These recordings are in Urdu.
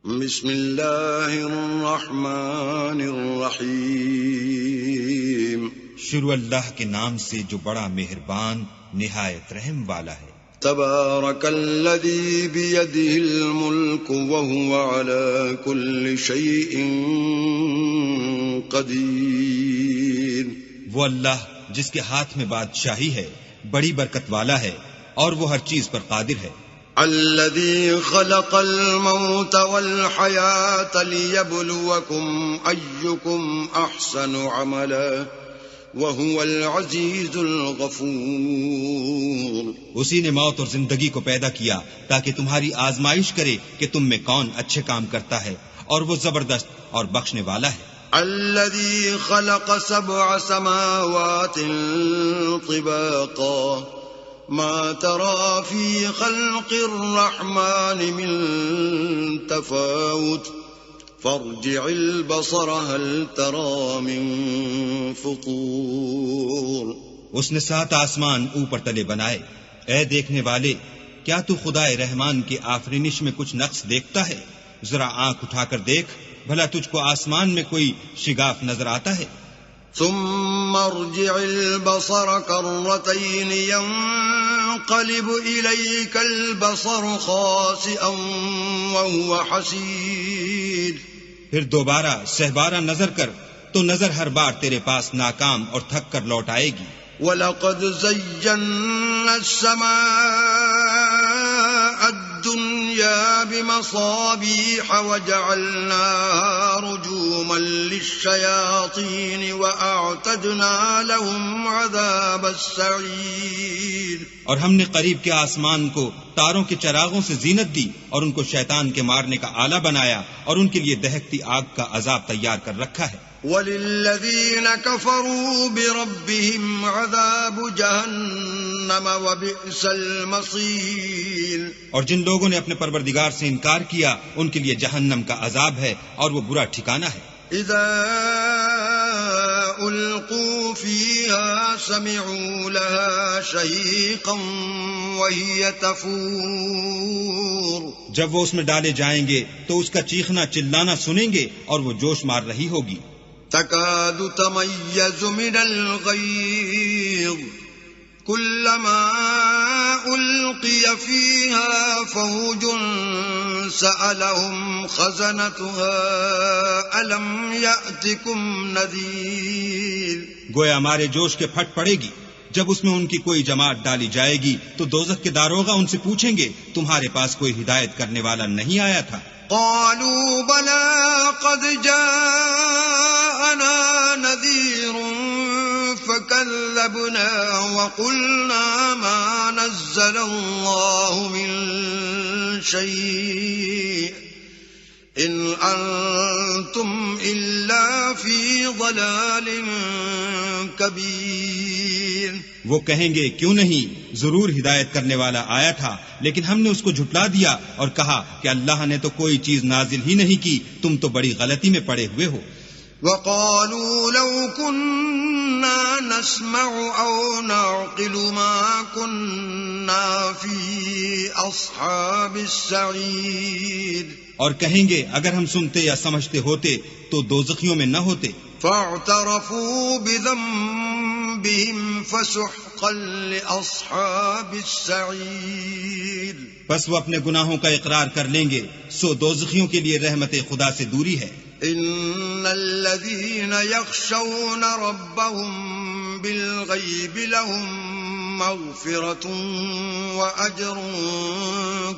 بسم اللہ الرحمن الرحیم. شروع اللہ کے نام سے جو بڑا مہربان نہایت رحم والا ہے. تبارک الذی بیدہ الملک وہو علی کل شیء قدیر. وہ اللہ جس کے ہاتھ میں بادشاہی ہے بڑی برکت والا ہے اور وہ ہر چیز پر قادر ہے. الذي خلق الموت والحياة ليبلوكم أيكم أحسن عملا وهو العزيز الغفور. اسی نے موت اور زندگی کو پیدا کیا تاکہ تمہاری آزمائش کرے کہ تم میں کون اچھے کام کرتا ہے اور وہ زبردست اور بخشنے والا ہے. الذي خلق 7 سماوات طباقا ما ترى في خلق الرحمن من تفاوت فارجع البصر هل ترى من فطور. اس نے 7 آسمان اوپر تلے بنائے. اے دیکھنے والے، کیا تو خدائے رحمان کی آفرینش میں کچھ نقص دیکھتا ہے؟ ذرا آنکھ اٹھا کر دیکھ، بھلا تجھ کو آسمان میں کوئی شگاف نظر آتا ہے؟ ثم ارجع البصر كرتين ينقلب إليك البصر خاسئا وهو حسير. پھر دوبارہ سہبارہ نظر کر تو نظر ہر بار تیرے پاس ناکام اور تھک کر لوٹ آئے گی. وَلَقَدْ زَيَّنَّا السَّمَاءَ الدُّنْيَا بِمَصَابِيحَ وَجَعَلْنَاهَا رُجُومًا لِلشَّيَاطِينِ وَأَعْتَدْنَا لَهُمْ عَذَابَ السَّعِيرِ. اور ہم نے قریب کے آسمان کو تاروں کے چراغوں سے زینت دی اور ان کو شیطان کے مارنے کا آلہ بنایا اور ان کے لیے دہکتی آگ کا عذاب تیار کر رکھا ہے. وَلِلَّذِينَ كَفَرُوا بِرَبِّهِمْ عَذَابُ جَهَنَّمَ وَبِئْسَ الْمَصِيرُ. اور جن لوگوں نے اپنے پروردگار سے انکار کیا ان کے لیے جہنم کا عذاب ہے اور وہ برا ٹھکانہ ہے. اذا القوا فيها سمعوا لها شهيقا وهي تفور. جب وہ اس میں ڈالے جائیں گے تو اس کا چیخنا چلانا سنیں گے اور وہ جوش مار رہی ہوگی. تكاد تميز من الغيظ كلما ألقي فيها فوج سألهم خزنتها ألم يأتكم نذير. گویا ہمارے جوش کے پھٹ پڑے گی. جب اس میں ان کی کوئی جماعت ڈالی جائے گی تو دوزخ کے داروغہ ان سے پوچھیں گے تمہارے پاس کوئی ہدایت کرنے والا نہیں آیا تھا؟ قالوا بلى قد جاءنا نذير فكذبنا وقلنا ما نزل الله من شيء إن أنتم إلا في ضلال كبير. وہ کہیں گے کیوں نہیں، ضرور ہدایت کرنے والا آیا تھا لیکن ہم نے اس کو جھٹلا دیا اور کہا کہ اللہ نے تو کوئی چیز نازل ہی نہیں کی، تم تو بڑی غلطی میں پڑے ہوئے ہو. وقالوا لو كنا نسمع أو نعقل ما كنا في أصحاب السعير. اور کہیں گے اگر ہم سنتے یا سمجھتے ہوتے تو دوزخیوں میں نہ ہوتے. فاعترفوا بذنبهم فسحقا لأصحاب السعير. بس وہ اپنے گناہوں کا اقرار کر لیں گے، سو دوزخیوں کے لیے رحمت خدا سے دوری ہے. ان الذين يخشون ربهم بالغيب لهم مغفرة واجر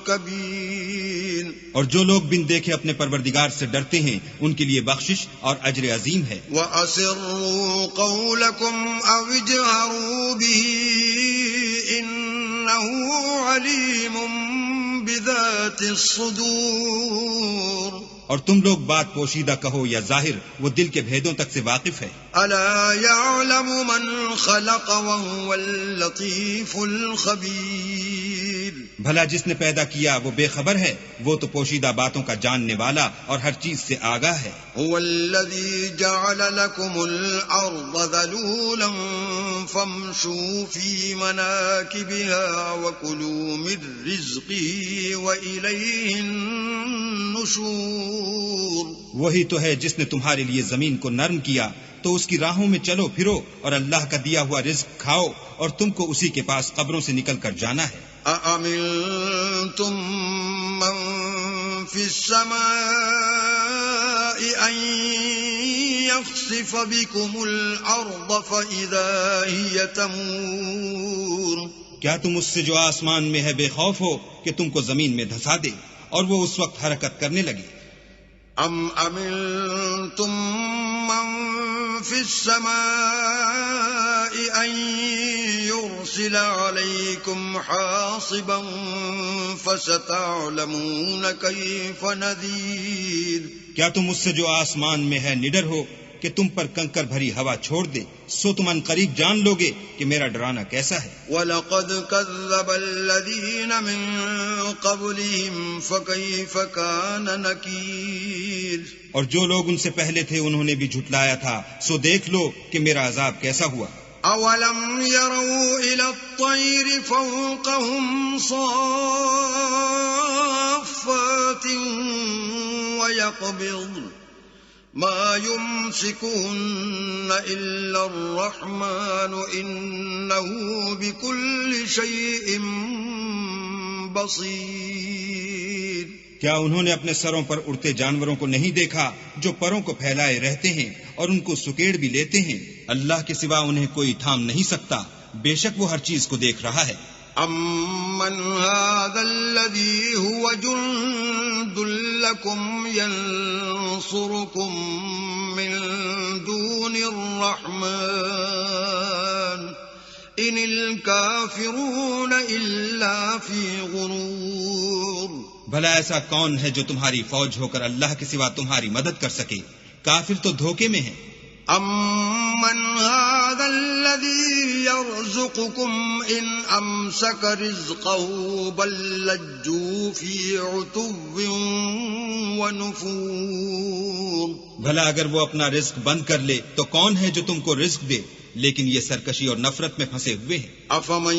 كبير. اور جو لوگ بن دیکھے اپنے پروردگار سے ڈرتے ہیں ان کے لیے بخشش اور اجر عظیم ہے. وَأَسِرُّوا قَوْلَكُمْ أَوْ اجْهَرُوا بِهِ إِنَّهُ عَلِيمٌ بِذَاتِ الصُّدُورِ. اور تم لوگ بات پوشیدہ کہو یا ظاہر، وہ دل کے بھیدوں تک سے واقف ہے. أَلَا يَعْلَمُ مَنْ خَلَقَ وَهُوَ اللَّطِيفُ الْخَبِيرُ. بھلا جس نے پیدا کیا وہ بے خبر ہے، وہ تو پوشیدہ باتوں کا جاننے والا اور ہر چیز سے آگاہ ہے. هو الذي جعل لكم الأرض ذلولا فامشوا في مناكبها وكلوا من رزقه وإليه النشور. النشور وہی تو ہے جس نے تمہارے لیے زمین کو نرم کیا تو اس کی راہوں میں چلو پھرو اور اللہ کا دیا ہوا رزق کھاؤ اور تم کو اسی کے پاس قبروں سے نکل کر جانا ہے. أأمنتم من في السماء أن يخسف بكم الأرض فإذا هي تمور کیا تم اس سے جو آسمان میں ہے بے خوف ہو کہ تم کو زمین میں دھسا دے اور وہ اس وقت حرکت کرنے لگے؟ ام امنتم من في السماء ان يرسل عليكم حاصبا فستعلمون كيف نذير کیا تم اس سے جو آسمان میں ہے نڈر ہو کہ تم پر کنکر بھری ہوا چھوڑ دے سو تم ان قریب جان لوگے کہ میرا ڈرانا کیسا ہے. وَلَقَدْ كَذَّبَ الَّذِينَ مِن قَبْلِهِمْ فَكَيْفَ كَانَ نَكِيرٌ اور جو لوگ ان سے پہلے تھے انہوں نے بھی جھٹلایا تھا سو دیکھ لو کہ میرا عذاب کیسا ہوا. أَوَلَمْ يَرَوْا إِلَى الطَّيْرِ فَوْقَهُمْ صَافَّاتٍ وَيَقْبِضْنَ ما يمسكون إلا الرحمن إنه بكل شيء بصير کیا انہوں نے اپنے سروں پر اڑتے جانوروں کو نہیں دیکھا جو پروں کو پھیلائے رہتے ہیں اور ان کو سکیڑ بھی لیتے ہیں؟ اللہ کے سوا انہیں کوئی تھام نہیں سکتا، بے شک وہ ہر چیز کو دیکھ رہا ہے. أَمَّنْ هَذَا الَّذِي هُوَ جُنْدٌ لَكُمْ يَنْصُرُكُمْ مِنْ دُونِ الرَّحْمَنِ إِنِ الْكَافِرُونَ إِلَّا فِي غُرُورٍ بھلا ایسا کون ہے جو تمہاری فوج ہو کر اللہ کے سوا تمہاری مدد کر سکے؟ کافر تو دھوکے میں ہیں. أَمَّنْ هَذَا الَّذِي يَرْزُقُكُمْ إِنْ أَمْسَكَ رِزْقَهُ بَلْ لَجُّوا فِي عُتُوٍّ وَنُفُورٍ بھلا اگر وہ اپنا رزق بند کر لے تو کون ہے جو تم کو رزق دے؟ لیکن یہ سرکشی اور نفرت میں پھنسے ہوئے ہیں. أَفَمَن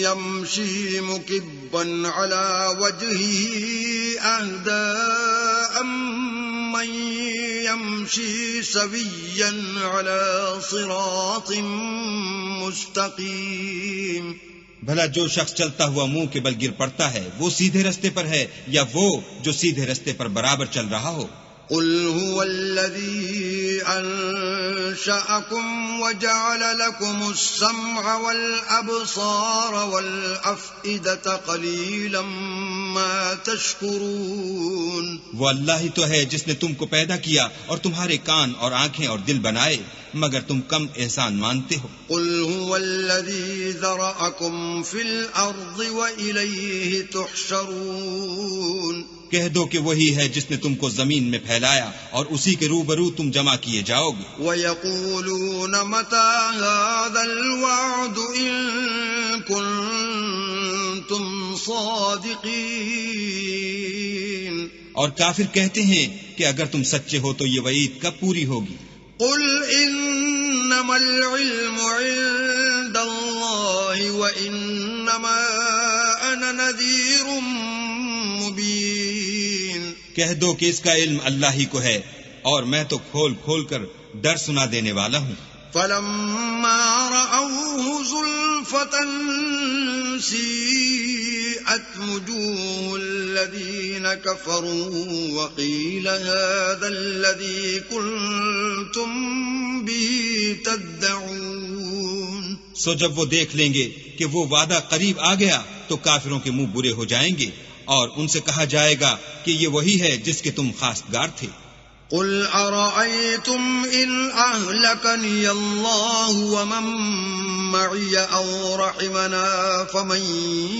يَمْشِي مُكِبًّا عَلَى وَجْهِهِ أَهْدَىٰ أَمَّن يَمْشِي سَوِيًّا عَلَى صِرَاطٍ مُسْتَقِيمٍ بھلا جو شخص چلتا ہوا منہ کے بل گر پڑتا ہے وہ سیدھے رستے پر ہے یا وہ جو سیدھے رستے پر برابر چل رہا ہو؟ قل هو الذي أنشأكم وجعل لكم السمع والأبصار والأفئدة قليلا ما تشكرون وہ اللہ ہی تو ہے جس نے تم کو پیدا کیا اور تمہارے کان اور آنکھیں اور دل بنائے مگر تم کم احسان مانتے ہو. قل هو الذي ذرأكم في الأرض وإليه تحشرون کہہ دو کہ وہی ہے جس نے تم کو زمین میں پھیلایا اور اسی کے روبرو تم جمع کیے جاؤ گے. وَيَقُولُونَ مَتَى هَذَا الْوَعْدُ إِن كُنتُمْ صَادِقِينَ اور کافر کہتے ہیں کہ اگر تم سچے ہو تو یہ وعید کب پوری ہوگی؟ قُلْ إِنَّمَا الْعِلْمُ عِندَ اللَّهِ وَإِنَّمَا أَنَا نَذِيرٌ مبین. کہہ دو کہ اس کا علم اللہ ہی کو ہے اور میں تو کھول کھول کر ڈر سنا دینے والا ہوں. فَلَمَّا رَأَوْهُ زُلْفَةً سِيئَتْ وُجُوهُ الَّذِينَ كَفَرُوا وَقِيلَ هَذَا الَّذِي كُنتُم بِهِ تَدَّعُونَ سو جب وہ دیکھ لیں گے کہ وہ وعدہ قریب آ گیا تو کافروں کے منہ برے ہو جائیں گے اور ان سے کہا جائے گا کہ یہ وہی ہے جس کے تم خواستگار تھے. قل أرأيتم إن أهلكني الله ومن معي أو رحمنا فمن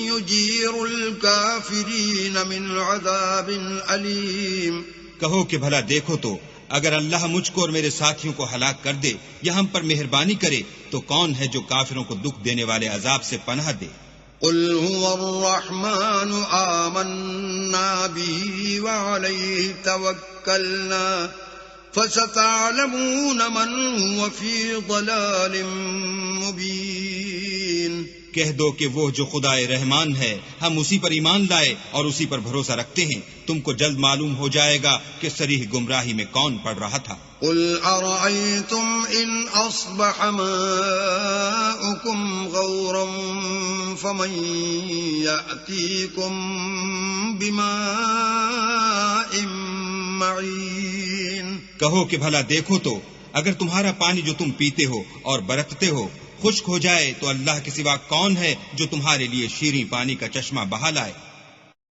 يجير الكافرين من عذاب أليم. کہو کہ بھلا دیکھو تو اگر اللہ مجھ کو اور میرے ساتھیوں کو ہلاک کر دے یا ہم پر مہربانی کرے تو کون ہے جو کافروں کو دکھ دینے والے عذاب سے پناہ دے. قل هو الرحمن آمنا به وعليه توكلنا فستعلمون من هو في ضلال مبين. کہہ دو کہ وہ جو خدا رحمان ہے ہم اسی پر ایمان لائے اور اسی پر بھروسہ رکھتے ہیں، تم کو جلد معلوم ہو جائے گا کہ صریح گمراہی میں کون پڑ رہا تھا۔ قل أرأيتم إن أصبح ماؤكم غورا فمن يأتيكم بماء معين۔ کہو کہ بھلا دیکھو تو اگر تمہارا پانی جو تم پیتے ہو اور برتتے ہو خشک ہو جائے تو اللہ کے سوا کون ہے جو تمہارے لیے شیریں پانی کا چشمہ بہا لائے؟